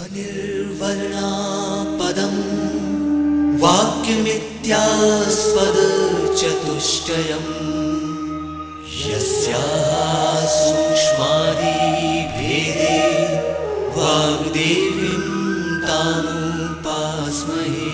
अनिर्वर्णा पदं वाक्यमित्यास्पदचतुष्टयम् यस्याः सूक्ष्मादिभेदे वाग्देवीं तामुपास्महे।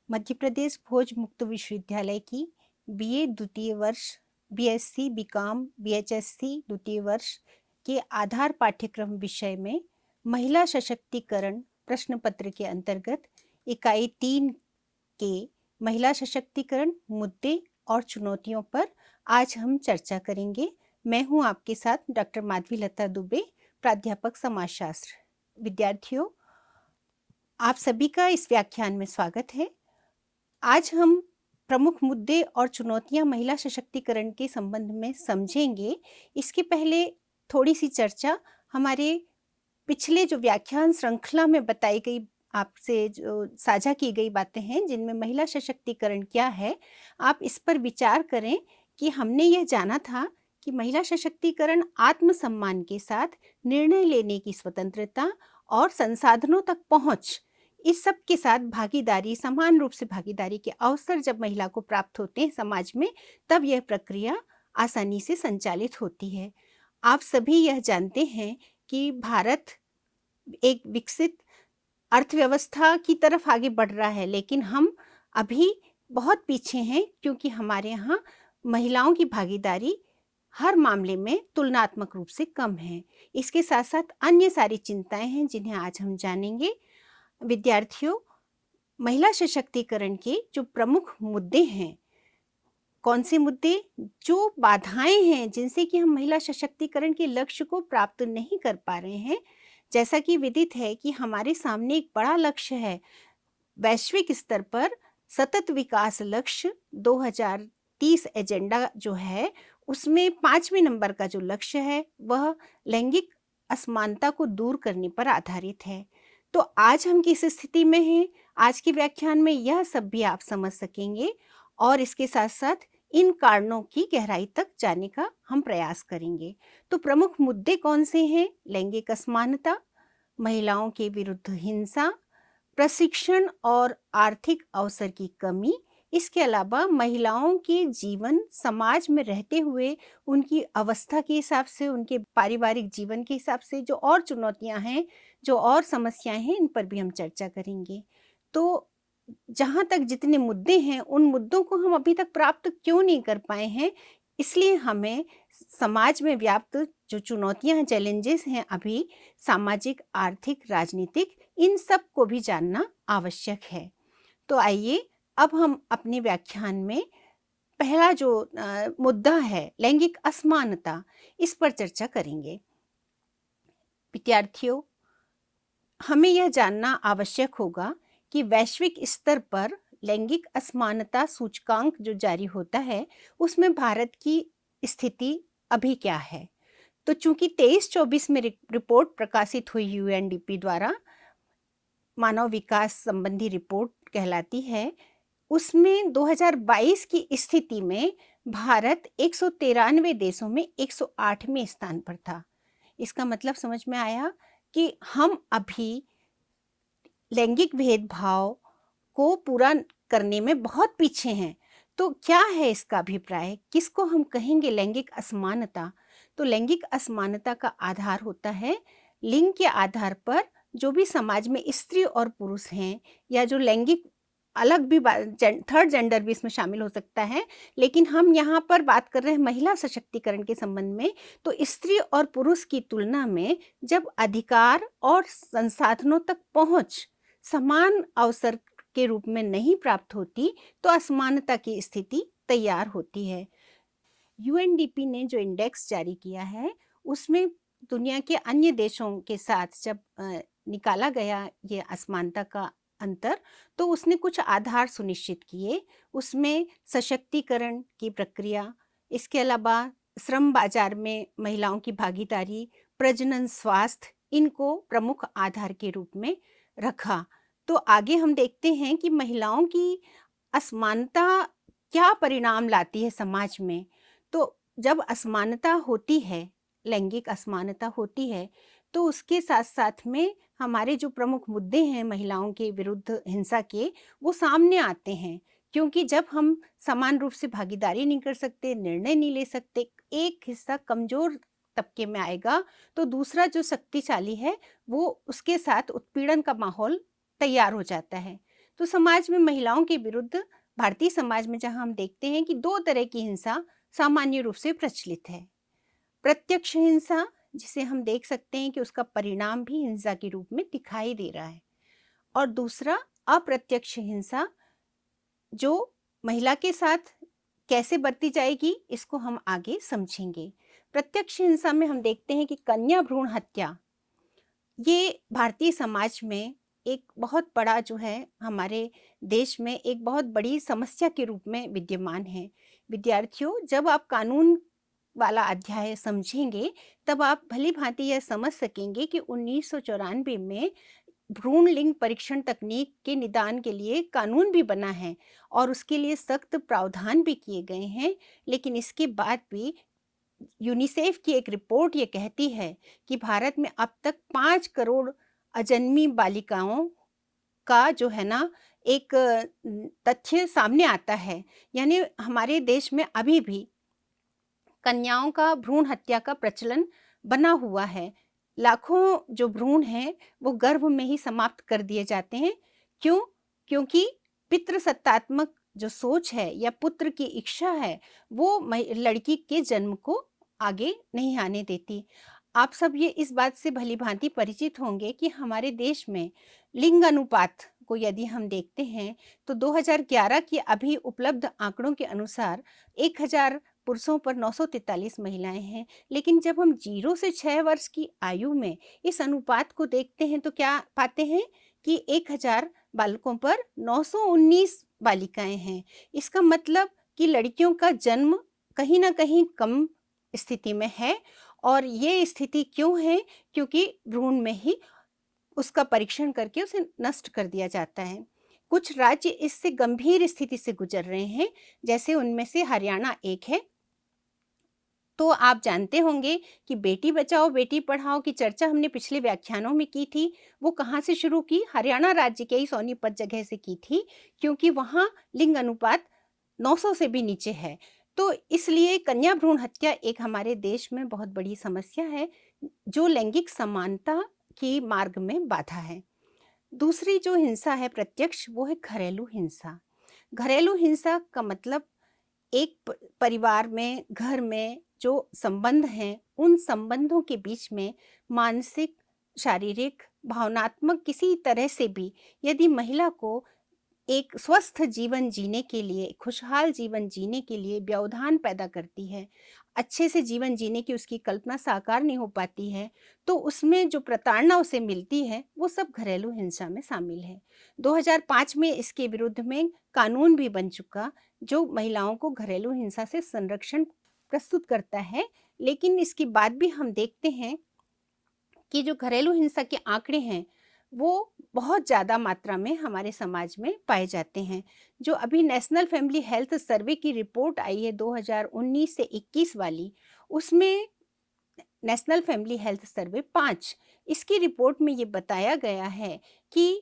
मध्य प्रदेश भोज मुक्त विश्वविद्यालय की बीए द्वितीय वर्ष, बीएससी, बीकॉम, बीएचएससी द्वितीय वर्ष के आधार पाठ्यक्रम विषय में महिला सशक्तिकरण प्रश्न पत्र के अंतर्गत इकाई 3 के महिला सशक्तिकरण मुद्दे और चुनौतियों पर आज हम चर्चा करेंगे। मैं हूं आपके साथ डॉक्टर माधवी लता दुबे, प्राध्यापक समाजशास्त्र। विद्यार्थियों, आप सभी का इस व्याख्यान में स्वागत है। आज हम प्रमुख मुद्दे और चुनौतियां महिला सशक्तिकरण के संबंध में समझेंगे। इसके पहले थोड़ी सी चर्चा हमारे पिछले जो व्याख्यान श्रृंखला में बताई गई, आपसे जो साझा की गई बातें हैं जिनमें महिला सशक्तिकरण क्या है, आप इस पर विचार करें कि हमने यह जाना था कि महिला सशक्तिकरण आत्मसम्मान के साथ निर्णय लेने की स्वतंत्रता और संसाधनों तक पहुंच, इस सब के साथ भागीदारी, समान रूप से भागीदारी के अवसर जब महिला को प्राप्त होते हैं समाज में, तब यह प्रक्रिया आसानी से संचालित होती है। आप सभी यह जानते हैं कि भारत एक विकसित अर्थव्यवस्था की तरफ आगे बढ़ रहा है, लेकिन हम अभी बहुत पीछे हैं क्योंकि हमारे यहाँ महिलाओं की भागीदारी हर मामले में तुलनात्मक रूप से कम है। इसके साथ साथ अन्य सारी चिंताएं हैं जिन्हें आज हम जानेंगे। विद्यार्थियों, महिला सशक्तिकरण के जो प्रमुख मुद्दे हैं, कौन से मुद्दे, जो बाधाएं हैं जिनसे कि हम महिला सशक्तिकरण के लक्ष्य को प्राप्त नहीं कर पा रहे हैं। जैसा कि विदित है कि हमारे सामने एक बड़ा लक्ष्य है, वैश्विक स्तर पर सतत विकास लक्ष्य 2030 एजेंडा जो है, उसमें 5वें नंबर का जो लक्ष्य है वह लैंगिक असमानता को दूर करने पर आधारित है। तो आज हम किस स्थिति में हैं, आज के व्याख्यान में यह सब भी आप समझ सकेंगे और इसके साथ साथ इन कारणों की गहराई तक जाने का हम प्रयास करेंगे। तो प्रमुख मुद्दे कौन से हैं? लैंगिक असमानता, महिलाओं के विरुद्ध हिंसा, प्रशिक्षण और आर्थिक अवसर की कमी, इसके अलावा महिलाओं के जीवन समाज में रहते हुए उनकी अवस्था के हिसाब से, उनके पारिवारिक जीवन के हिसाब से जो और चुनौतियां हैं, जो और समस्याएं हैं, इन पर भी हम चर्चा करेंगे। तो जहां तक जितने मुद्दे हैं, उन मुद्दों को हम अभी तक प्राप्त क्यों नहीं कर पाए हैं, इसलिए हमें समाज में व्याप्त जो चुनौतियां हैं, चैलेंजेस हैं अभी सामाजिक, आर्थिक, राजनीतिक, इन सब को भी जानना आवश्यक है। तो आइए अब हम अपने व्याख्यान में पहला जो मुद्दा है, लैंगिक असमानता, इस पर चर्चा करेंगे। विद्यार्थियों, हमें यह जानना आवश्यक होगा कि वैश्विक स्तर पर लैंगिक असमानता सूचकांक जो जारी होता है, उसमें भारत की स्थिति अभी क्या है। तो चूंकि 23-24 में रिपोर्ट प्रकाशित हुई यूएनडीपी द्वारा, मानव विकास संबंधी रिपोर्ट कहलाती है, उसमें 2022 की स्थिति में भारत 193 देशों में 108वें स्थान पर था। इसका मतलब समझ में आया कि हम अभी लैंगिक भेदभाव को पूरा करने में बहुत पीछे हैं। तो क्या है इसका अभिप्राय, किसको हम कहेंगे लैंगिक असमानता? तो लैंगिक असमानता का आधार होता है लिंग के आधार पर, जो भी समाज में स्त्री और पुरुष हैं, या जो लैंगिक अलग भी थर्ड जेंडर भी इसमें शामिल हो सकता है, लेकिन हम यहाँ पर बात कर रहे हैं महिला सशक्तिकरण के संबंध में। तो स्त्री और पुरुष की तुलना में जब अधिकार और संसाधनों तक पहुंच समान अवसर के रूप में नहीं प्राप्त होती, तो असमानता की स्थिति तैयार होती है। यूएनडीपी ने जो इंडेक्स जारी किया है, उसमें दुनिया के अन्य देशों के साथ जब निकाला गया ये असमानता का अंतर, तो उसने कुछ आधार सुनिश्चित किए। उसमें सशक्तिकरण की प्रक्रिया, इसके अलावा श्रम बाजार में महिलाओं की भागीदारी, प्रजनन स्वास्थ्य, इनको प्रमुख आधार के रूप में रखा। तो आगे हम देखते हैं कि महिलाओं की असमानता क्या परिणाम लाती है समाज में। तो जब असमानता होती है, लैंगिक असमानता होती है, तो उसके साथ साथ में हमारे जो प्रमुख मुद्दे हैं महिलाओं के विरुद्ध हिंसा के, वो सामने आते हैं। क्योंकि जब हम समान रूप से भागीदारी नहीं कर सकते, निर्णय नहीं ले सकते, एक हिस्सा कमजोर तबके में आएगा तो दूसरा जो शक्तिशाली है वो उसके साथ उत्पीड़न का माहौल तैयार हो जाता है। तो समाज में महिलाओं के विरुद्ध, भारतीय समाज में जहां हम देखते हैं कि दो तरह की हिंसा सामान्य रूप से प्रचलित है। प्रत्यक्ष हिंसा, जिसे हम देख सकते हैं कि उसका परिणाम भी हिंसा के रूप में दिखाई दे रहा है, और दूसरा अप्रत्यक्ष हिंसा, जो महिला के साथ कैसे बरती जाएगी इसको हम आगे समझेंगे। प्रत्यक्ष हिंसा में हम देखते हैं कि कन्या भ्रूण हत्या, ये भारतीय समाज में एक बहुत बड़ा जो है, हमारे देश में एक बहुत बड़ी समस्या के रूप में विद्यमान है। विद्यार्थियों, जब आप कानून वाला अध्याय समझेंगे तब आप भली भांति यह समझ सकेंगे कि 1994 में भ्रूण लिंग परीक्षण तकनीक के निदान के लिए कानून भी बना है और उसके लिए सख्त प्रावधान भी किए गए हैं। लेकिन इसके बाद भी यूनिसेफ की एक रिपोर्ट ये कहती है कि भारत में अब तक 5 करोड़ अजन्मी बालिकाओं का जो है ना, एक तथ्य सामने आता है। यानी हमारे देश में अभी भी कन्याओं का भ्रूण हत्या का प्रचलन बना हुआ है। लाखों जो भ्रूण हैं वो गर्भ में ही समाप्त कर दिए जाते हैं। क्यों? क्योंकि पितृसत्तात्मक जो सोच है या पुत्र की इच्छा है वो लड़की के जन्म को आगे नहीं आने देती। आप सब ये इस बात से भली भांति परिचित होंगे कि हमारे देश में लिंग अनुपात को यदि हम देखते हैं तो 2011 के अभी उपलब्ध आंकड़ों के अनुसार 1000 पुरुषों पर 943 महिलाएं हैं। लेकिन जब हम 0 से 6 वर्ष की आयु में इस अनुपात को देखते हैं तो क्या पाते हैं कि 1000 बालकों पर 919 बालिकाएं हैं। इसका मतलब कि लड़कियों का जन्म कहीं ना कहीं कम स्थिति में है। और ये स्थिति क्यों है? क्योंकि भ्रूण में ही उसका परीक्षण करके उसे नष्ट कर दिया जाता है। कुछ राज्य इससे गंभीर स्थिति से गुजर रहे हैं, जैसे उनमें से हरियाणा एक है। तो आप जानते होंगे कि बेटी बचाओ बेटी पढ़ाओ की चर्चा हमने पिछले व्याख्यानों में की थी। वो कहाँ से शुरू की? हरियाणा राज्य के ही सोनीपत जगह से की थी, क्योंकि वहाँ लिंग अनुपात 900 से भी नीचे है। तो इसलिए कन्या भ्रूण हत्या एक हमारे देश में बहुत बड़ी समस्या है, जो लैंगिक समानता के मार्ग में बाधा है। दूसरी जो हिंसा है प्रत्यक्ष, वो है घरेलू हिंसा। घरेलू हिंसा का मतलब एक परिवार में, घर में जो संबंध हैं, उन संबंधों के बीच में मानसिक, शारीरिक, भावनात्मक किसी तरह से भी यदि महिला को एक स्वस्थ जीवन जीने के लिए, खुशहाल जीवन जीने के लिए व्यवधान पैदा करती है, अच्छे से जीवन जीने की उसकी कल्पना साकार नहीं हो पाती है, तो उसमें जो प्रताड़ना उसे मिलती है वो सब घरेलू हिंसा में शामिल है। 2005 में इसके विरुद्ध में कानून भी बन चुका, जो महिलाओं को घरेलू हिंसा से संरक्षण प्रस्तुत करता है। लेकिन इसके बाद भी हम देखते हैं कि जो घरेलू हिंसा के आंकड़े हैं वो बहुत ज़्यादा मात्रा में हमारे समाज में पाए जाते हैं। जो अभी नेशनल फैमिली हेल्थ सर्वे की रिपोर्ट आई है 2019 से 21 वाली, उसमें नेशनल फैमिली हेल्थ सर्वे 5, इसकी रिपोर्ट में ये बताया गया है कि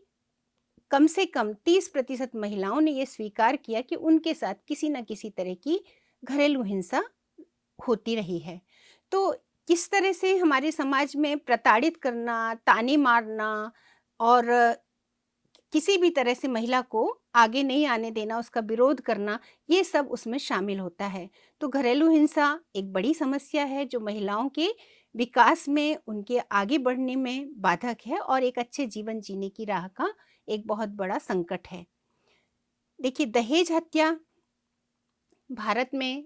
कम से कम 30% महिलाओं ने ये स्वीकार किया कि उनके साथ किसी न किसी तरह की घरेलू हिंसा होती रही है। तो किस तरह से हमारे समाज में प्रताड़ित करना, ताने मारना और किसी भी तरह से महिला को आगे नहीं आने देना, उसका विरोध करना, ये सब उसमें शामिल होता है। तो घरेलू हिंसा एक बड़ी समस्या है जो महिलाओं के विकास में, उनके आगे बढ़ने में बाधक है और एक अच्छे जीवन जीने की राह का एक बहुत बड़ा संकट है। देखिए, दहेज हत्या, भारत में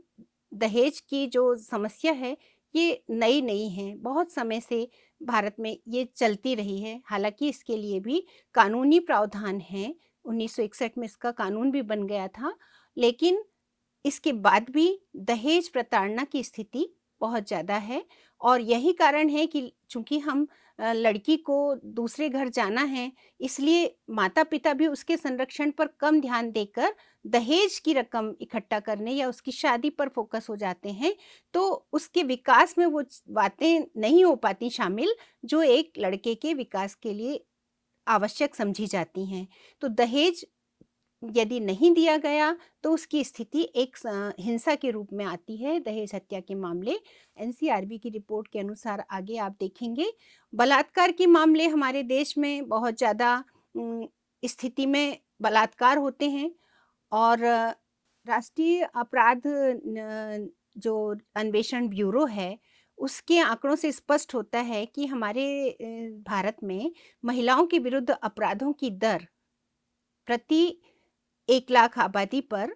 दहेज की जो समस्या है ये नई नहीं है, बहुत समय से भारत में ये चलती रही है। हालांकि इसके लिए भी कानूनी प्रावधान हैं, 1961 में इसका कानून भी बन गया था। लेकिन इसके बाद भी दहेज प्रताड़ना की स्थिति बहुत ज़्यादा है और यही कारण है कि चूँकि हम लड़की को दूसरे घर जाना है, इसलिए माता-पिता भी उसके संरक्षण पर कम ध्यान देकर दहेज की रकम इकट्ठा करने या उसकी शादी पर फ़ोकस हो जाते हैं, तो उसके विकास में वो बातें नहीं हो पाती शामिल, जो एक लड़के के विकास के लिए आवश्यक समझी जाती हैं। तो दहेज यदि नहीं दिया गया तो उसकी स्थिति एक हिंसा के रूप में आती है। दहेज हत्या के मामले एनसीआरबी की रिपोर्ट के अनुसार आगे आप देखेंगे। बलात्कार के मामले हमारे देश में बहुत ज़्यादा स्थिति में बलात्कार होते हैं और राष्ट्रीय अपराध जो अन्वेषण ब्यूरो है, उसके आंकड़ों से स्पष्ट होता है कि हमारे भारत में महिलाओं के विरुद्ध अपराधों की दर प्रति 1 लाख आबादी पर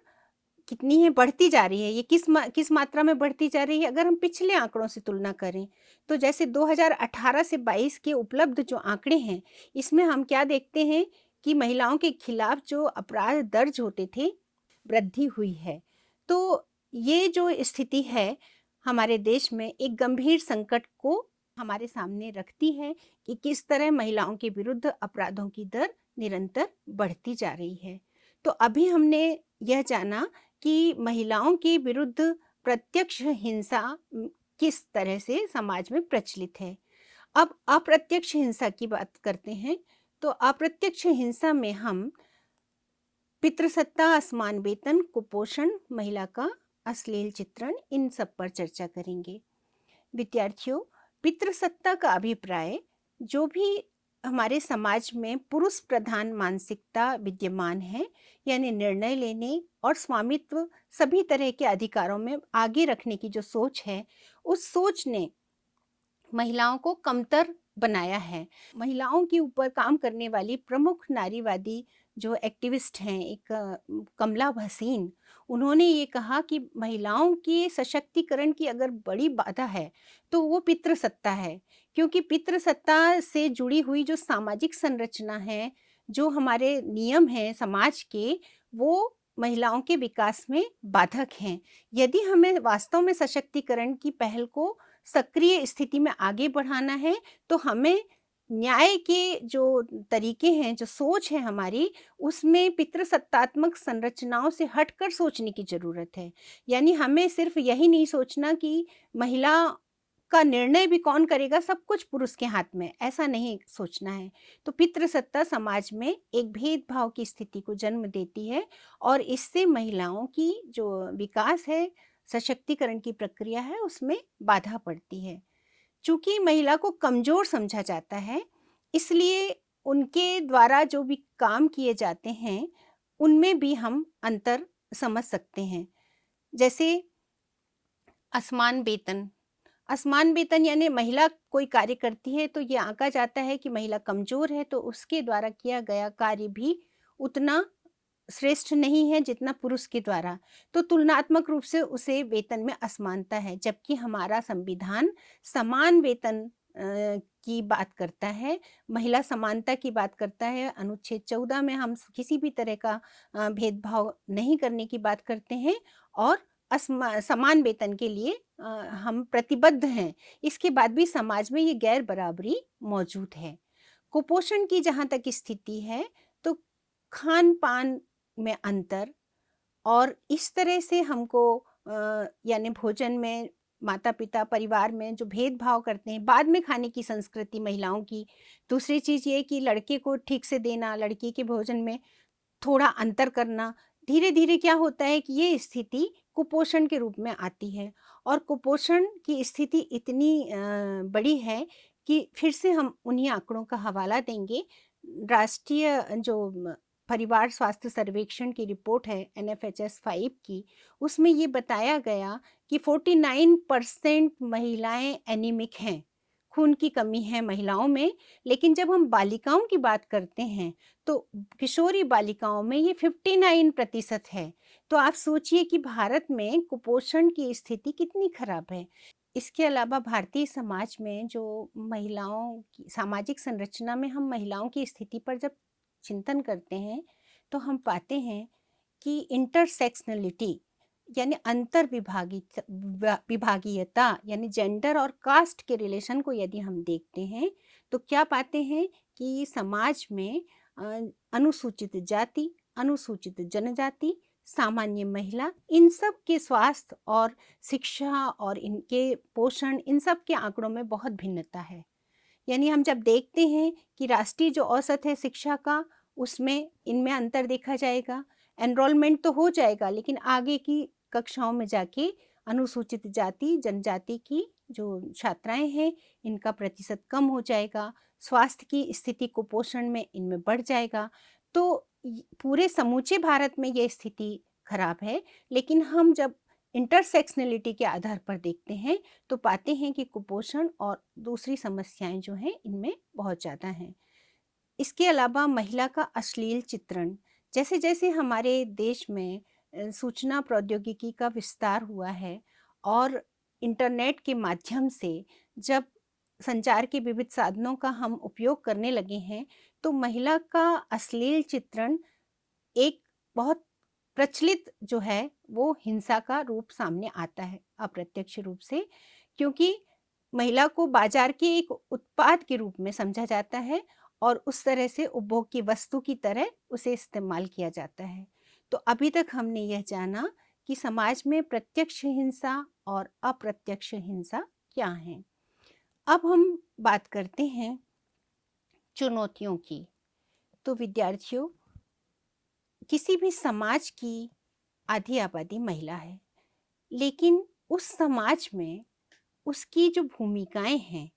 कितनी है, बढ़ती जा रही है। ये किस मात्रा में बढ़ती जा रही है? अगर हम पिछले आंकड़ों से तुलना करें, तो जैसे 2018 से 22 के उपलब्ध जो आंकड़े हैं, इसमें हम क्या देखते हैं कि महिलाओं के खिलाफ जो अपराध दर्ज होते थे, वृद्धि हुई है। तो ये जो स्थिति है, हमारे देश में एक गंभीर संकट को हमारे सामने रखती है कि किस तरह महिलाओं के विरुद्ध अपराधों की दर निरंतर बढ़ती जा रही है। तो अभी हमने यह जाना कि महिलाओं के विरुद्ध प्रत्यक्ष हिंसा किस तरह से समाज में प्रचलित है। अब अप्रत्यक्ष हिंसा की बात करते हैं, तो अप्रत्यक्ष हिंसा में हम पितृसत्ता, असमान वेतन, कुपोषण, महिला का अश्लील चित्रण, इन सब पर चर्चा करेंगे। विद्यार्थियों, पितृसत्ता का अभिप्राय जो भी हमारे समाज में पुरुष प्रधान मानसिकता विद्यमान है, यानी निर्णय लेने और स्वामित्व सभी तरह के अधिकारों में आगे रखने की जो सोच है, उस सोच ने महिलाओं को कमतर बनाया है। महिलाओं के ऊपर काम करने वाली प्रमुख नारीवादी जो एक्टिविस्ट हैं, एक कमला भसीन, उन्होंने ये कहा कि महिलाओं के सशक्तिकरण की अगर बड़ी बाधा है तो वो पितृसत्ता है, क्योंकि पितृसत्ता से जुड़ी हुई जो सामाजिक संरचना है, जो हमारे नियम हैं समाज के, वो महिलाओं के विकास में बाधक हैं। यदि हमें वास्तव में सशक्तिकरण की पहल को सक्रिय स्थिति में आगे बढ़ाना है, तो हमें न्याय के जो तरीके हैं, जो सोच है हमारी, उसमें पितृसत्तात्मक संरचनाओं से हटकर सोचने की ज़रूरत है। यानी हमें सिर्फ यही नहीं सोचना कि महिला का निर्णय भी कौन करेगा, सब कुछ पुरुष के हाथ में, ऐसा नहीं सोचना है। तो पितृसत्ता समाज में एक भेदभाव की स्थिति को जन्म देती है और इससे महिलाओं की जो विकास है, सशक्तिकरण की प्रक्रिया है, उसमें बाधा पड़ती है। चूँकि महिला को कमज़ोर समझा जाता है, इसलिए उनके द्वारा जो भी काम किए जाते हैं, उनमें भी हम अंतर समझ सकते हैं। जैसे असमान वेतन। असमान वेतन यानी महिला कोई कार्य करती है तो ये आंका जाता है कि महिला कमज़ोर है, तो उसके द्वारा किया गया कार्य भी उतना श्रेष्ठ नहीं है जितना पुरुष के द्वारा, तो तुलनात्मक रूप से उसे वेतन में असमानता है। जबकि हमारा संविधान समान वेतन की बात करता है, महिला समानता की बात करता है। अनुच्छेद 14 में हम किसी भी तरह का भेदभाव नहीं करने की बात करते हैं और समान वेतन के लिए हम प्रतिबद्ध हैं। इसके बाद भी समाज में ये गैर बराबरी मौजूद है। कुपोषण की जहाँ तक स्थिति है, तो खान-पान में अंतर और इस तरह से हमको यानी भोजन में माता-पिता परिवार में जो भेदभाव करते हैं, बाद में खाने की संस्कृति महिलाओं की। दूसरी चीज़ ये कि लड़के को ठीक से देना, लड़की के भोजन में थोड़ा अंतर करना, धीरे-धीरे क्या होता है कि ये स्थिति कुपोषण के रूप में आती है और कुपोषण की स्थिति इतनी बड़ी है कि फिर से हम उन्हीं आंकड़ों का हवाला देंगे। राष्ट्रीय जो परिवार स्वास्थ्य सर्वेक्षण की रिपोर्ट है एनएफएचएस 5 की, उसमें ये बताया गया कि 49% महिलाएं एनीमिक हैं, खून की कमी है महिलाओं में। लेकिन जब हम बालिकाओं की बात करते हैं, तो किशोरी बालिकाओं में ये 59% है। तो आप सोचिए कि भारत में कुपोषण की स्थिति कितनी खराब है। इसके अलावा भारतीय समाज में जो महिलाओं की सामाजिक संरचना में हम महिलाओं की स्थिति पर जब चिंतन करते हैं, तो हम पाते हैं कि इंटरसेक्शनलिटी यानी अंतर विभागीयता यानी जेंडर और कास्ट के रिलेशन को यदि हम देखते हैं तो क्या पाते हैं कि समाज में अ, अनुसूचित जाति, अनुसूचित जनजाति, सामान्य महिला, इन सब के स्वास्थ्य और शिक्षा और इनके पोषण, इन सब के आंकड़ों में बहुत भिन्नता है। यानी हम जब देखते हैं कि राष्ट्रीय जो औसत है शिक्षा का, उसमें इनमें अंतर देखा जाएगा। एनरोलमेंट तो हो जाएगा, लेकिन आगे की कक्षाओं में जाके अनुसूचित जाति जनजाति की जो छात्राएं हैं, इनका प्रतिशत कम हो जाएगा। स्वास्थ्य की स्थिति, कुपोषण में इनमें बढ़ जाएगा। तो पूरे समूचे भारत में ये स्थिति खराब है। लेकिन हम जब इंटरसेक्शनलिटी के आधार पर देखते हैं तो पाते हैं कि कुपोषण और दूसरी समस्याएं जो हैं इनमें बहुत ज़्यादा हैं। इसके अलावा महिला का अश्लील चित्रण, जैसे जैसे हमारे देश में सूचना प्रौद्योगिकी का विस्तार हुआ है और इंटरनेट के माध्यम से जब संचार के विविध साधनों का हम उपयोग करने लगे हैं, तो महिला का अश्लील चित्रण एक बहुत प्रचलित जो है वो हिंसा का रूप सामने आता है अप्रत्यक्ष रूप से, क्योंकि महिला को बाजार के एक उत्पाद के रूप में समझा जाता है और उस तरह से उपभोग की वस्तु की तरह उसे इस्तेमाल किया जाता है। तो अभी तक हमने यह जाना कि समाज में प्रत्यक्ष हिंसा और अप्रत्यक्ष हिंसा क्या है। अब हम बात करते हैं चुनौतियों की। तो विद्यार्थियों, किसी भी समाज की आधी आबादी महिला है, लेकिन उस समाज में उसकी जो भूमिकाएं हैं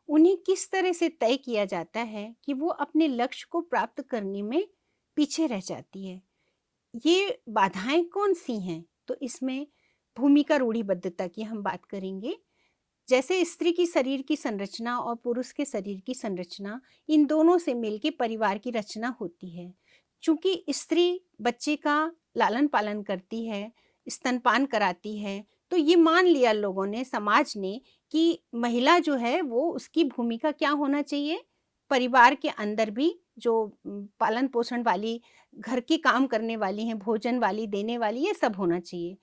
उन्हें किस तरह से तय किया जाता है कि वो अपने लक्ष्य को प्राप्त करने में पीछे रह जाती है। ये बाधाएं कौन सी हैं? तो इसमें भूमिका रूढ़िबद्धता की हम बात करेंगे। जैसे स्त्री की शरीर की संरचना और पुरुष के शरीर की संरचना, इन दोनों से मिलकर परिवार की रचना होती है। चूंकि स्त्री बच्चे का लालन पालन करती है, स्तनपान कराती है, तो ये मान लिया लोगों ने, समाज ने, कि महिला जो है वो उसकी भूमिका क्या होना चाहिए, परिवार के अंदर भी जो पालन पोषण वाली, घर के काम करने वाली हैं, भोजन वाली, देने वाली, ये सब होना चाहिए।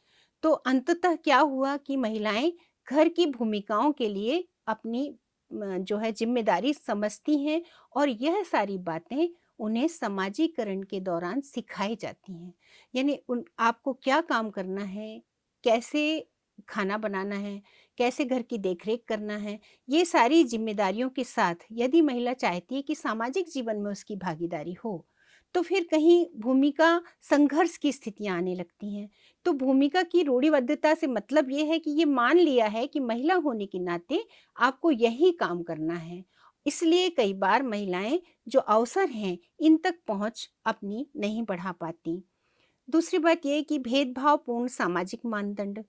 तो अंततः क्या हुआ कि महिलाएं घर की भूमिकाओं के लिए अपनी जो है जिम्मेदारी समझती हैं और यह सारी बातें उन्हें समाजीकरण के दौरान सिखाई जाती हैं। यानी उन आपको क्या काम करना है, कैसे खाना बनाना है, कैसे घर की देखरेख करना है, ये सारी जिम्मेदारियों के साथ यदि महिला चाहती है कि सामाजिक जीवन में उसकी भागीदारी हो, तो फिर कहीं भूमिका संघर्ष की स्थितियां आने लगती हैं। तो भूमिका की रूढ़िबद्धता से मतलब ये है कि ये मान लिया है कि महिला होने के नाते आपको यही काम करना है। इसलिए कई बार महिलाएं जो अवसर हैं इन तक पहुंच अपनी नहीं बढ़ा पाती। दूसरी बात यह है कि भेदभावपूर्ण सामाजिक मानदंड।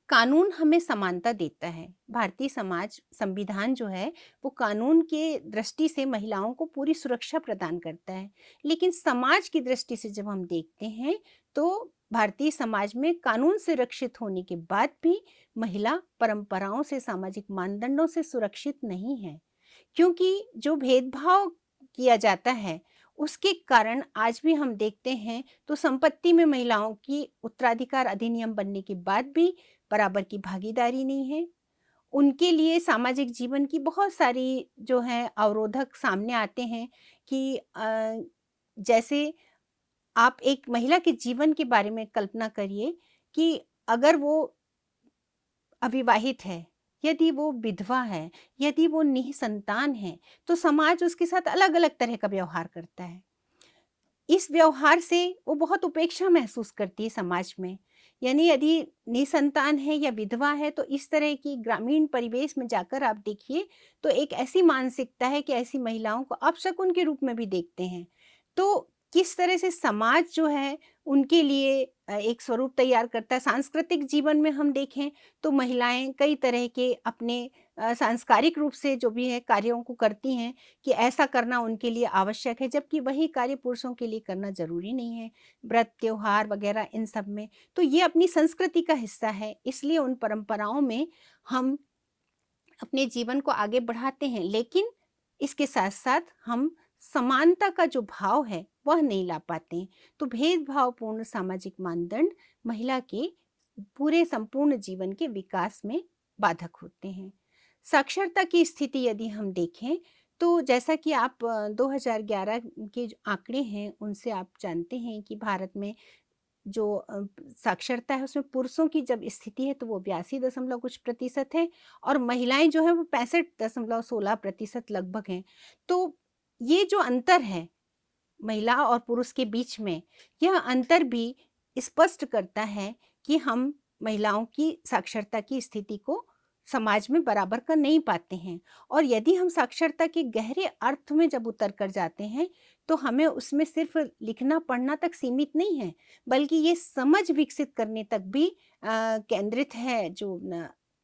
कानून हमें समानता देता है। भारतीय समाज संविधान जो है वो कानून के दृष्टि से महिलाओं को पूरी सुरक्षा प्रदान करता है, लेकिन समाज की दृष्टि से जब हम देखते हैं तो भारतीय समाज में कानून से रक्षित होने के बाद भी महिला परंपराओं से, सामाजिक मानदंडों से सुरक्षित नहीं है, क्योंकि जो भेदभाव किया जाता है उसके कारण आज भी हम देखते हैं तो संपत्ति में महिलाओं की उत्तराधिकार अधिनियम बनने के बाद भी बराबर की भागीदारी नहीं है। उनके लिए सामाजिक जीवन की बहुत सारी जो है अवरोधक सामने आते हैं कि जैसे आप एक महिला के जीवन के बारे में कल्पना करिए कि अगर वो अविवाहित है, यदि वो विधवा है, यदि वो निसंतान है, तो समाज उसके साथ अलग अलग तरह का व्यवहार करता है। इस व्यवहार से वो बहुत उपेक्षा महसूस करती है समाज में। यानी यदि निसंतान है या विधवा है तो इस तरह की ग्रामीण परिवेश में जाकर आप देखिए तो एक ऐसी मानसिकता है कि ऐसी महिलाओं को अपशकुन के रूप में भी देखते हैं। तो किस तरह से समाज जो है उनके लिए एक स्वरूप तैयार करता है। सांस्कृतिक जीवन में हम देखें तो महिलाएं कई तरह के अपने सांस्कारिक रूप से जो भी है कार्यों को करती हैं कि ऐसा करना उनके लिए आवश्यक है, जबकि वही कार्य पुरुषों के लिए करना जरूरी नहीं है, व्रत त्योहार वगैरह इन सब में। तो ये अपनी संस्कृति का हिस्सा है, इसलिए उन परंपराओं में हम अपने जीवन को आगे बढ़ाते हैं, लेकिन इसके साथ साथ हम समानता का जो भाव है वह नहीं ला पाते हैं। तो भेदभावपूर्ण सामाजिक मानदंड महिला के पूरे संपूर्ण जीवन के विकास में बाधक होते हैं। साक्षरता की स्थिति यदि हम देखें तो जैसा कि आप 2011 के जो आंकड़े हैं उनसे आप जानते हैं कि भारत में जो साक्षरता है उसमें पुरुषों की जब स्थिति है तो वो 82 कुछ प्रतिशत है और महिलाएं जो है वो 65.16% लगभग हैं। तो ये जो अंतर है महिला और पुरुष के बीच में, यह अंतर भी स्पष्ट करता है कि हम महिलाओं की साक्षरता की स्थिति को समाज में बराबर कर नहीं पाते हैं। और यदि हम साक्षरता के गहरे अर्थ में जब उतर कर जाते हैं तो हमें उसमें सिर्फ लिखना पढ़ना तक सीमित नहीं है, बल्कि ये समझ विकसित करने तक भी केंद्रित है जो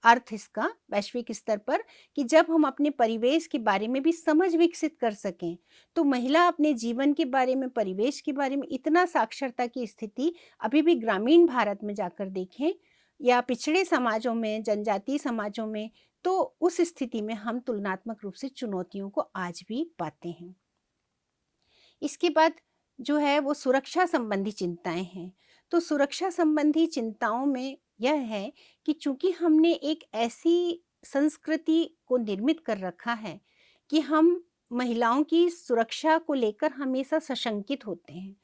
अर्थ इसका वैश्विक स्तर पर, कि जब हम अपने परिवेश के बारे में भी समझ विकसित कर सकें तो महिला अपने जीवन के बारे में, परिवेश के बारे में इतना साक्षरता की स्थिति अभी भी ग्रामीण भारत में जाकर देखें या पिछड़े समाजों में, जनजातीय समाजों में, तो उस स्थिति में हम तुलनात्मक रूप से चुनौतियों को आज भी पाते हैं। इसके बाद जो है वो सुरक्षा संबंधी चिंताएं हैं। तो सुरक्षा संबंधी चिंताओं में यह है कि चूंकि हमने एक ऐसी संस्कृति को निर्मित कर रखा है कि हम महिलाओं की सुरक्षा को लेकर हमेशा सशंकित होते हैं।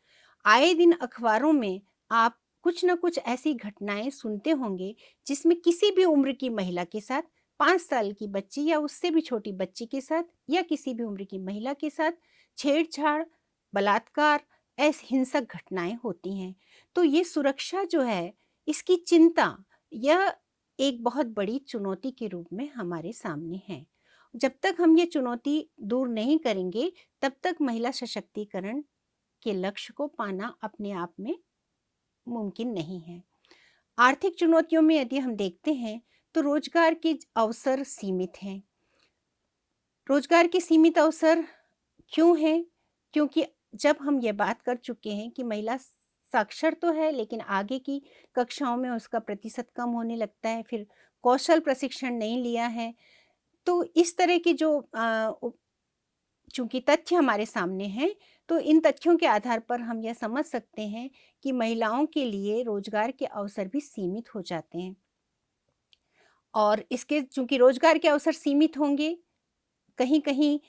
आए दिन अखबारों में आप कुछ न कुछ ऐसी घटनाएं सुनते होंगे जिसमें किसी भी उम्र की महिला के साथ, 5 साल की बच्ची या उससे भी छोटी बच्ची के साथ या किसी भी उम्र की महिला के साथ छेड़छाड़, बलात्कार, ऐसी हिंसक घटनाएं होती हैं। तो ये सुरक्षा जो है, इसकी चिंता, यह एक बहुत बड़ी चुनौती के रूप में हमारे सामने है। जब तक हम ये चुनौती दूर नहीं करेंगे तब तक महिला सशक्तिकरण के लक्ष्य को पाना अपने आप में मुमकिन नहीं है। आर्थिक चुनौतियों में यदि हम देखते हैं तो रोजगार के अवसर सीमित हैं। रोजगार के सीमित अवसर क्यों हैं? क्योंकि जब हम ये बात कर चुके हैं कि महिला साक्षर तो है लेकिन आगे की कक्षाओं में उसका प्रतिशत कम होने लगता है, फिर कौशल प्रशिक्षण नहीं लिया है, तो इस तरह की जो चूंकि तथ्य हमारे सामने हैं, तो इन तथ्यों के आधार पर हम यह समझ सकते हैं कि महिलाओं के लिए रोजगार के अवसर भी सीमित हो जाते हैं। और इसके चूंकि रोजगार के अवसर सीमित होंगे, कहीं कहीं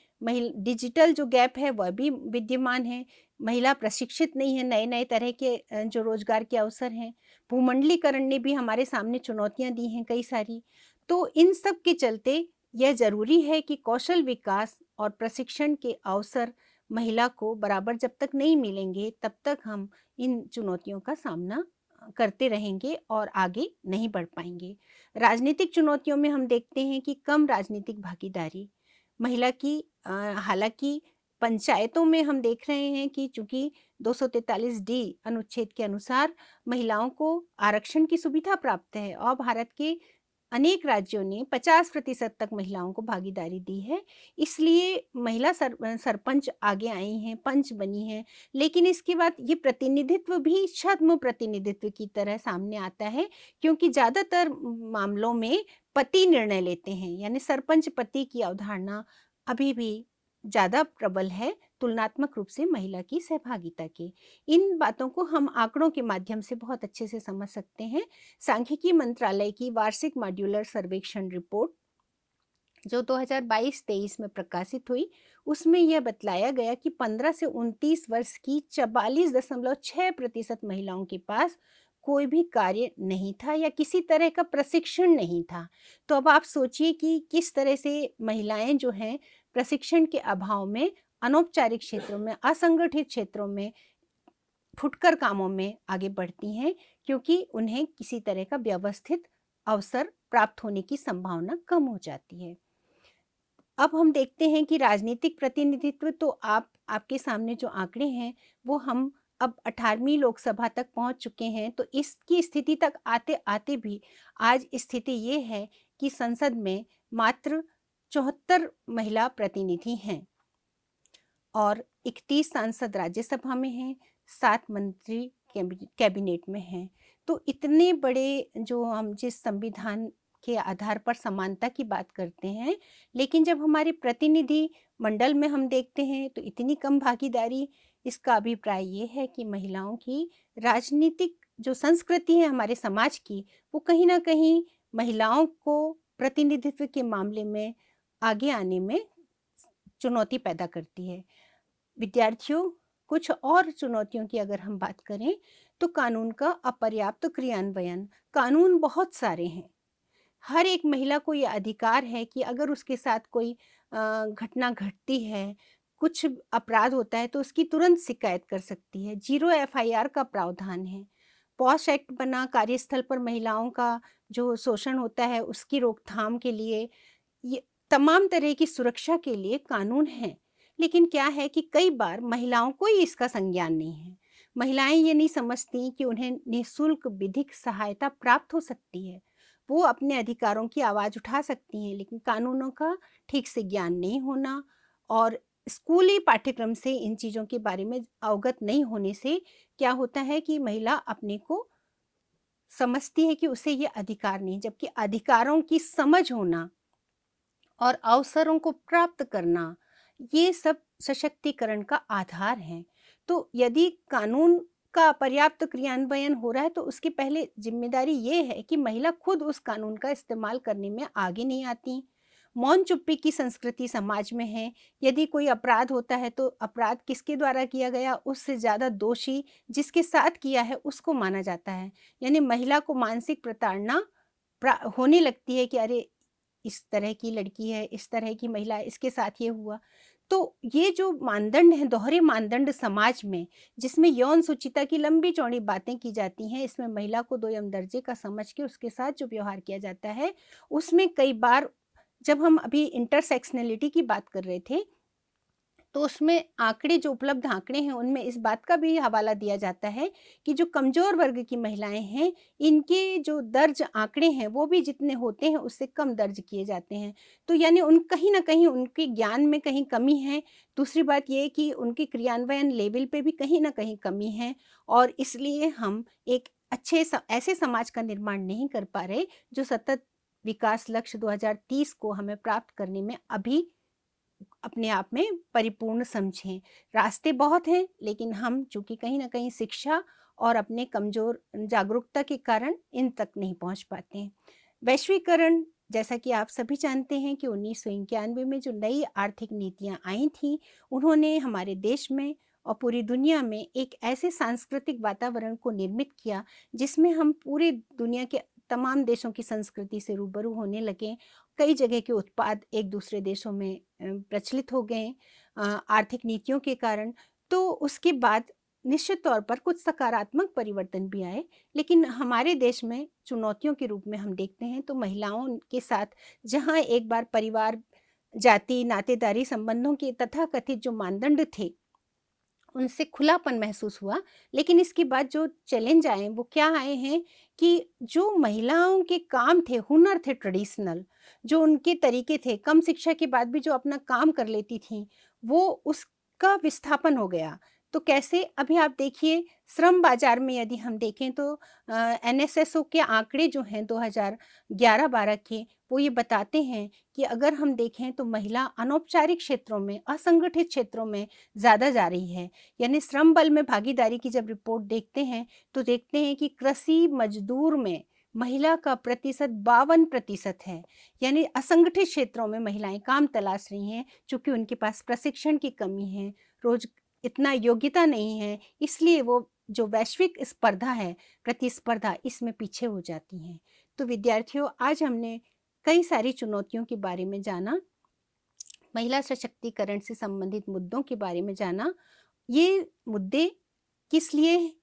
डिजिटल जो गैप है वह भी विद्यमान है। महिला प्रशिक्षित नहीं है नए नए तरह के जो रोजगार के अवसर हैं। भूमंडलीकरण ने भी हमारे सामने चुनौतियां दी हैं कई सारी। तो इन सब के चलते यह जरूरी है कि कौशल विकास और प्रशिक्षण के अवसर महिला को बराबर जब तक नहीं मिलेंगे तब तक हम इन चुनौतियों का सामना करते रहेंगे और आगे नहीं बढ़ पाएंगे। राजनीतिक चुनौतियों में हम देखते हैं कि कम राजनीतिक भागीदारी महिला की, हालांकि पंचायतों में हम देख रहे हैं कि चूंकि 243D अनुच्छेद के अनुसार महिलाओं को आरक्षण की सुविधा प्राप्त है और भारत के अनेक राज्यों ने 50% तक महिलाओं को भागीदारी दी है, इसलिए महिला सरपंच आगे आई हैं, पंच बनी हैं। लेकिन इसके बाद ये प्रतिनिधित्व भी छद्म प्रतिनिधित्व की तरह सामने आता है, क्योंकि ज़्यादातर मामलों में पति निर्णय लेते हैं, यानी सरपंच पति की अवधारणा अभी भी ज़्यादा प्रबल है तुलनात्मक रूप से महिला की सहभागिता के। इन बातों को हम आंकड़ों के माध्यम से बहुत अच्छे से समझ सकते हैं। सांख्यिकी मंत्रालय की वार्षिक मॉड्यूलर सर्वेक्षण रिपोर्ट जो 2022-23 में प्रकाशित हुई, उसमें यह बतलाया गया कि 15 से 29 वर्ष की 44.6% महिलाओं के पास कोई भी कार्य नहीं था या किसी तरह का प्रशिक्षण नहीं था। तो अब आप सोचिए कि किस तरह से महिलाएं जो हैं प्रशिक्षण के अभाव में अनौपचारिक क्षेत्रों में, असंगठित क्षेत्रों में, फुटकर कामों में आगे बढ़ती हैं, क्योंकि उन्हें किसी तरह का व्यवस्थित अवसर प्राप्त होने की संभावना कम हो जाती है। अब हम देखते हैं कि राजनीतिक प्रतिनिधित्व, तो आपके सामने जो आंकड़े हैं वो हम अब 18वीं लोकसभा तक पहुंच चुके हैं। तो इसकी स्थिति तक आते आते भी आज स्थिति ये है कि संसद में मात्र 74 महिला प्रतिनिधि हैं और 31 सांसद राज्यसभा में हैं, 7 मंत्री कैबिनेट में हैं। तो इतने बड़े जो हम जिस संविधान के आधार पर समानता की बात करते हैं, लेकिन जब हमारे प्रतिनिधि मंडल में हम देखते हैं तो इतनी कम भागीदारी इसका अभिप्राय ये है कि महिलाओं की राजनीतिक जो संस्कृति है हमारे समाज की, वो कहीं न कहीं महिलाओं को प्रतिनिधित्व के मामले में आगे आने में चुनौती पैदा करती है। विद्यार्थियों, कुछ और चुनौतियों की अगर हम बात करें, तो कानून का अपर्याप्त क्रियान्वयन। कानून बहुत सारे हैं। हर एक महिला को ये अधिकार है कि अगर उसके साथ कोई घटना घटती है, कुछ अपराध होता है तो उसकी तुरंत शिकायत कर सकती है। 0 एफआईआर का प्रावधान है। पॉश एक्ट बना कार्यस्थल पर महिलाओं का जो शोषण होता है उसकी रोकथाम के लिए, ये तमाम तरह की सुरक्षा के लिए कानून हैं। लेकिन क्या है कि कई बार महिलाओं को ही इसका संज्ञान नहीं है। महिलाएं ये नहीं समझती कि उन्हें निःशुल्क विधिक सहायता प्राप्त हो सकती है। वो अपने अधिकारों की आवाज़ उठा सकती हैं, लेकिन कानूनों का ठीक से ज्ञान नहीं होना और स्कूली पाठ्यक्रम से इन चीज़ों के बारे में अवगत नहीं होने से क्या होता है कि महिला अपने को समझती है कि उसे ये अधिकार नहीं, जबकि अधिकारों की समझ होना और अवसरों को प्राप्त करना, ये सब सशक्तिकरण का आधार है। तो यदि कानून का पर्याप्त क्रियान्वयन हो रहा है तो उसकी पहले जिम्मेदारी ये है कि महिला खुद उस कानून का इस्तेमाल करने में आगे नहीं आती। मौन चुप्पी की संस्कृति समाज में है। यदि कोई अपराध होता है तो अपराध किसके द्वारा किया गया, उससे ज़्यादा दोषी जिसके साथ किया है उसको माना जाता है। यानी महिला को मानसिक प्रताड़ना होने लगती है कि अरे, इस तरह की लड़की है, इस तरह की महिला है, इसके साथ ये हुआ। तो ये जो मानदंड हैं, दोहरे मानदंड समाज में, जिसमें यौन सुचिता की लंबी-चौड़ी बातें की जाती हैं, इसमें महिला को दोयम दर्जे का समझ के उसके साथ जो व्यवहार किया जाता है, उसमें कई बार जब हम अभी इंटरसेक्शनैलिटी की बात कर रहे थे, तो उसमें आंकड़े जो उपलब्ध आंकड़े हैं उनमें इस बात का भी हवाला दिया जाता है कि जो कमज़ोर वर्ग की महिलाएं हैं, इनके जो दर्ज आंकड़े हैं वो भी जितने होते हैं उससे कम दर्ज किए जाते हैं। तो यानी उन कहीं न कहीं उनके ज्ञान में कहीं कमी है। दूसरी बात ये है कि उनके क्रियान्वयन लेवल पे भी कहीं न कहीं कमी है और इसलिए हम एक अच्छे ऐसे समाज का निर्माण नहीं कर पा रहे जो सतत विकास लक्ष्य 2030 को हमें प्राप्त करने में अभी अपने आप में परिपूर्ण समझें। रास्ते बहुत हैं, लेकिन हम चूँकि कहीं न कहीं शिक्षा और अपने कमज़ोर जागरूकता के कारण इन तक नहीं पहुँच पाते हैं। वैश्वीकरण, जैसा कि आप सभी जानते हैं कि 1991 में जो नई आर्थिक नीतियाँ आई थीं, उन्होंने हमारे देश में और पूरी दुनिया में एक ऐसे सांस्कृतिक वातावरण को निर्मित किया, जिसमें हम पूरी दुनिया के तमाम देशों की संस्कृति से रूबरू होने लगे। कई जगह के उत्पाद एक दूसरे देशों में प्रचलित हो गए आर्थिक नीतियों के कारण। तो उसके बाद निश्चित तौर पर कुछ सकारात्मक परिवर्तन भी आए, लेकिन हमारे देश में चुनौतियों के रूप में हम देखते हैं तो महिलाओं के साथ जहाँ एक बार परिवार, जाति, नातेदारी संबंधों के तथाकथित जो मानदंड थे, उनसे खुलापन महसूस हुआ। लेकिन इसके बाद जो चैलेंज आए वो क्या आए हैं कि जो महिलाओं के काम थे, हुनर थे ट्रेडिशनल, जो उनके तरीके थे, कम शिक्षा के बाद भी जो अपना काम कर लेती थीं, वो उसका विस्थापन हो गया। तो कैसे? अभी आप देखिए श्रम बाज़ार में यदि हम देखें तो एनएसएसओ के आंकड़े जो हैं 2011-12 के, वो ये बताते हैं कि अगर हम देखें तो महिला अनौपचारिक क्षेत्रों में, असंगठित क्षेत्रों में ज़्यादा जा रही है। यानी श्रम बल में भागीदारी की जब रिपोर्ट देखते हैं तो देखते हैं कि कृषि मजदूर में महिला का प्रतिशत 52% है। यानी असंगठित क्षेत्रों में महिलाएं काम तलाश रही हैं, चूंकि उनके पास प्रशिक्षण की कमी है, रोज इतना योग्यता नहीं है, इसलिए वो जो वैश्विक स्पर्धा है, प्रतिस्पर्धा, इसमें पीछे हो जाती हैं। तो विद्यार्थियों, आज हमने कई सारी चुनौतियों के बारे में जाना, महिला सशक्तिकरण से संबंधित मुद्दों के बारे में जाना। ये मुद्दे किस लिए,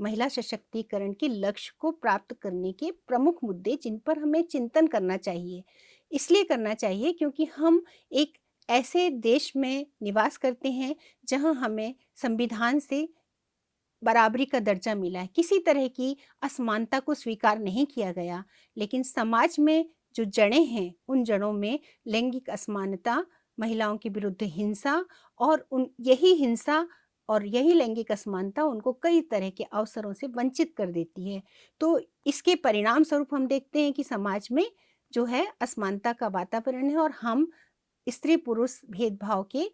महिला सशक्तिकरण के लक्ष्य को प्राप्त करने के प्रमुख मुद्दे जिन पर हमें चिंतन करना चाहिए। इसलिए करना चाहिए क्योंकि हम एक ऐसे देश में निवास करते हैं जहां हमें संविधान से बराबरी का दर्जा मिला है, किसी तरह की असमानता को स्वीकार नहीं किया गया। लेकिन समाज में जो जड़ें हैं, उन जड़ों में लैंगिक असमानता, महिलाओं के विरुद्ध हिंसा और उन यही हिंसा और यही लैंगिक असमानता उनको कई तरह के अवसरों से वंचित कर देती है। तो इसके परिणाम स्वरूप हम देखते हैं कि समाज में जो है असमानता का वातावरण है और हम स्त्री पुरुष भेदभाव के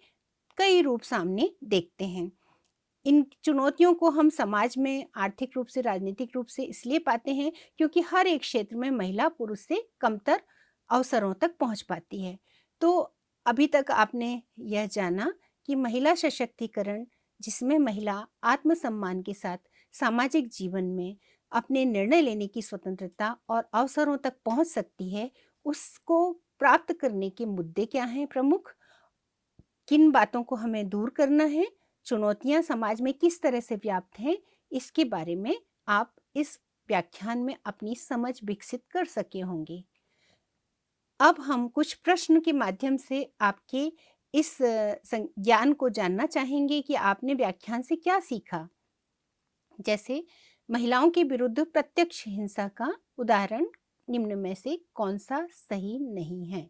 कई रूप सामने देखते हैं। इन चुनौतियों को हम समाज में आर्थिक रूप से, राजनीतिक रूप से इसलिए पाते हैं क्योंकि हर एक क्षेत्र में महिला पुरुष से कमतर अवसरों तक पहुंच पाती है। तो अभी तक आपने यह जाना कि महिला सशक्तिकरण, जिसमें महिला आत्मसम्मान के साथ सामाजिक जीवन में अपने निर्णय लेने की स्वतंत्रता और अवसरों तक पहुंच सकती है, उसको प्राप्त करने के मुद्दे क्या हैं प्रमुख, किन बातों को हमें दूर करना है, चुनौतियां समाज में किस तरह से व्याप्त हैं, इसके बारे में आप इस व्याख्यान में अपनी समझ विकसित कर सके होंगे। अब हम कुछ प्रश्न के माध्यम से आपके इस ज्ञान को जानना चाहेंगे कि आपने व्याख्यान से क्या सीखा। जैसे, महिलाओं के विरुद्ध प्रत्यक्ष हिंसा का उदाहरण निम्न में से कौन सा सही नहीं है।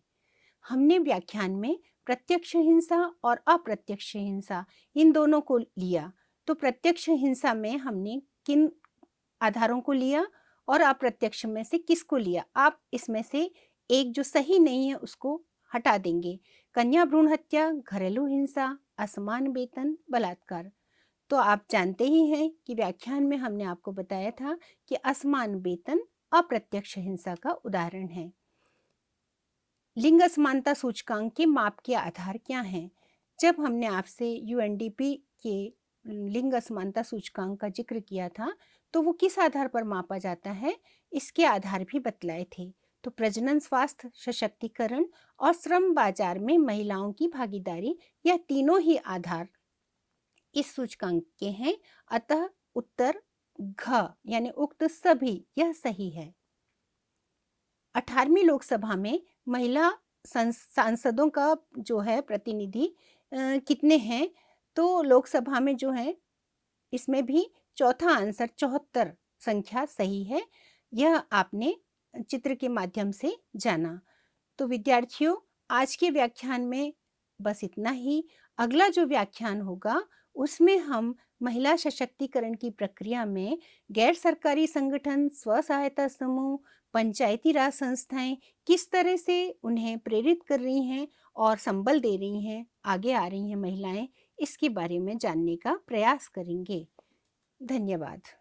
हमने व्याख्यान में प्रत्यक्ष हिंसा और अप्रत्यक्ष हिंसा इन दोनों को लिया। तो प्रत्यक्ष हिंसा में हमने किन आधारों को लिया और अप्रत्यक्ष में से किसको लिया। आप इसमें से एक जो सही नहीं है उसको हटा देंगे। कन्या भ्रूण हत्या, घरेलू हिंसा, असमान वेतन, बलात्कार। तो आप जानते ही हैं कि व्याख्यान में हमने आपको बताया था कि असमान वेतन अप्रत्यक्ष हिंसा का उदाहरण है। लिंग असमानता सूचकांक के माप के आधार क्या हैं? जब हमने आपसे यूएनडीपी के लिंग असमानता सूचकांक का जिक्र किया था तो वो किस आधार पर मापा जाता है, इसके आधार भी बतलाए थे। तो प्रजनन स्वास्थ्य, सशक्तिकरण और श्रम बाजार में महिलाओं की भागीदारी, यह तीनों ही आधार इस सूचकांक के हैं। अतः उत्तर घ यानी उक्त सभी यह सही है। 18वीं लोकसभा में महिला सांसदों का जो है प्रतिनिधि कितने हैं? तो लोकसभा में जो है इसमें भी चौथा आंसर 74 संख्या सही है। यह आपने चित्र के माध्यम से जाना। तो विद्यार्थियों, आज के व्याख्यान में बस इतना ही। अगला जो व्याख्यान होगा उसमें हम महिला सशक्तिकरण की प्रक्रिया में गैर सरकारी संगठन, स्व सहायता समूह, पंचायती राज संस्थाएं किस तरह से उन्हें प्रेरित कर रही हैं और संबल दे रही हैं, आगे आ रही हैं महिलाएं, इसके बारे में जानने का प्रयास करेंगे। धन्यवाद।